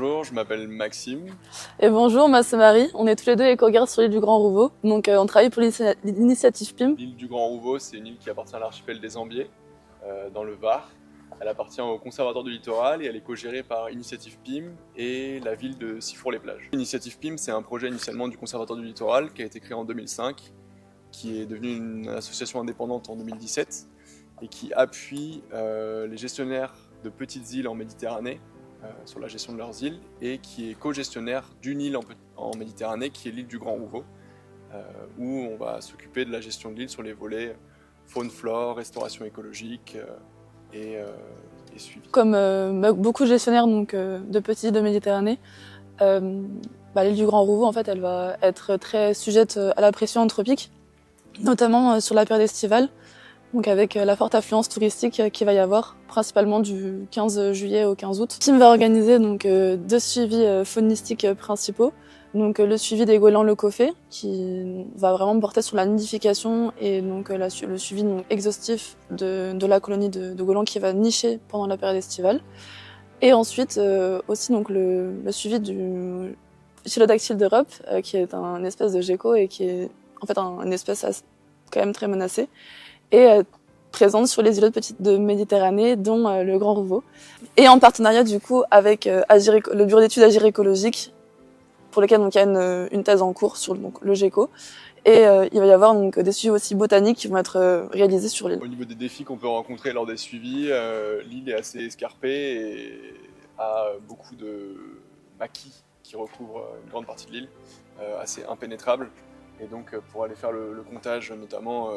Bonjour, je m'appelle Maxime. Et bonjour, moi c'est Marie. On est tous les deux éco-gardes sur l'île du Grand Rouveau. Donc on travaille pour l'initiative PIM. L'île du Grand Rouveau, c'est une île qui appartient à l'archipel des Ambiers, dans le Var. Elle appartient au Conservatoire du Littoral et elle est co-gérée par Initiative PIM et la ville de Sifour-les-Plages. Initiative PIM, c'est un projet initialement du Conservatoire du Littoral qui a été créé en 2005, qui est devenu une association indépendante en 2017 et qui appuie les gestionnaires de petites îles en Méditerranée sur la gestion de leurs îles et qui est co-gestionnaire d'une île en Méditerranée qui est l'île du Grand Rouveau où on va s'occuper de la gestion de l'île sur les volets faune-flore, restauration écologique et suivi. Comme beaucoup de gestionnaires de petites îles de Méditerranée, l'île du Grand Rouveau en fait, elle va être très sujette à la pression anthropique, notamment sur la période estivale. Donc avec la forte affluence touristique qu'il va y avoir, principalement du 15 juillet au 15 août. PIM va organiser deux suivis faunistiques principaux. Donc le suivi des goélands leucophées, qui va vraiment porter sur la nidification et le suivi exhaustif de la colonie de goélands qui va nicher pendant la période estivale. Et ensuite aussi le suivi du Chilodactyle d'Europe, qui est une espèce de gecko et qui est en fait une espèce quand même très menacée, et présente sur les îlots de Méditerranée, dont le Grand Rouveau. Et en partenariat du coup avec le bureau d'études Agir écologique, pour lequel il y a une thèse en cours sur le gecko. Et il va y avoir des suivis aussi botaniques qui vont être réalisés sur l'île. Au niveau des défis qu'on peut rencontrer lors des suivis, l'île est assez escarpée et a beaucoup de maquis qui recouvrent une grande partie de l'île, assez impénétrables. Et donc pour aller faire le comptage notamment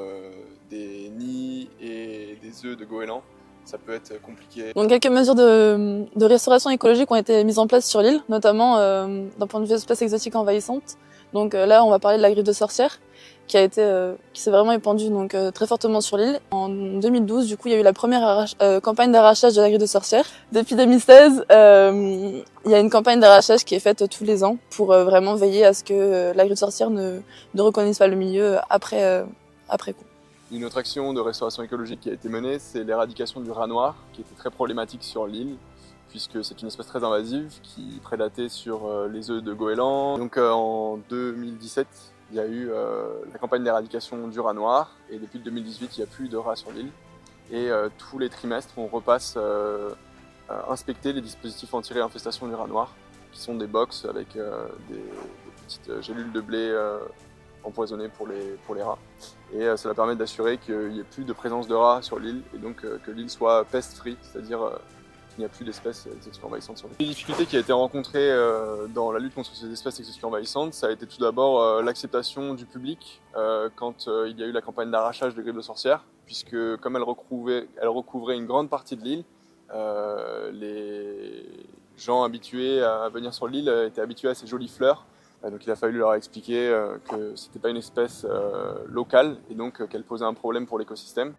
des nids et des œufs de goélands, ça peut être compliqué. Donc quelques mesures de restauration écologique ont été mises en place sur l'île, notamment d'un point de vue espèces exotiques envahissantes. Donc là on va parler de la griffe de sorcière qui s'est vraiment épandue très fortement sur l'île. En 2012, du coup, il y a eu la première campagne d'arrachage de la griffe de sorcière. Depuis 2016, il y a une campagne d'arrachage qui est faite tous les ans pour vraiment veiller à ce que la griffe de sorcière ne reconnaisse pas le milieu après coup. Une autre action de restauration écologique qui a été menée, c'est l'éradication du rat noir, qui était très problématique sur l'île, puisque c'est une espèce très invasive qui prédatait sur les œufs de goélands. Donc en 2017, il y a eu la campagne d'éradication du rat noir, et depuis 2018, il n'y a plus de rats sur l'île. Et tous les trimestres, on repasse inspecter les dispositifs anti-réinfestation du rat noir, qui sont des box avec des petites gélules de blé empoisonnées pour les rats. Et cela permet d'assurer qu'il n'y ait plus de présence de rats sur l'île, et donc que l'île soit pest-free, c'est-à-dire qu'il n'y a plus d'espèces exotiques envahissantes sur l'île. Les difficultés qui ont été rencontrées dans la lutte contre ces espèces exotiques envahissantes, ça a été tout d'abord l'acceptation du public quand il y a eu la campagne d'arrachage des griffes de sorcière, puisque comme elle recouvrait une grande partie de l'île, les gens habitués à venir sur l'île étaient habitués à ces jolies fleurs. Donc il a fallu leur expliquer que c'était pas une espèce locale et donc qu'elle posait un problème pour l'écosystème.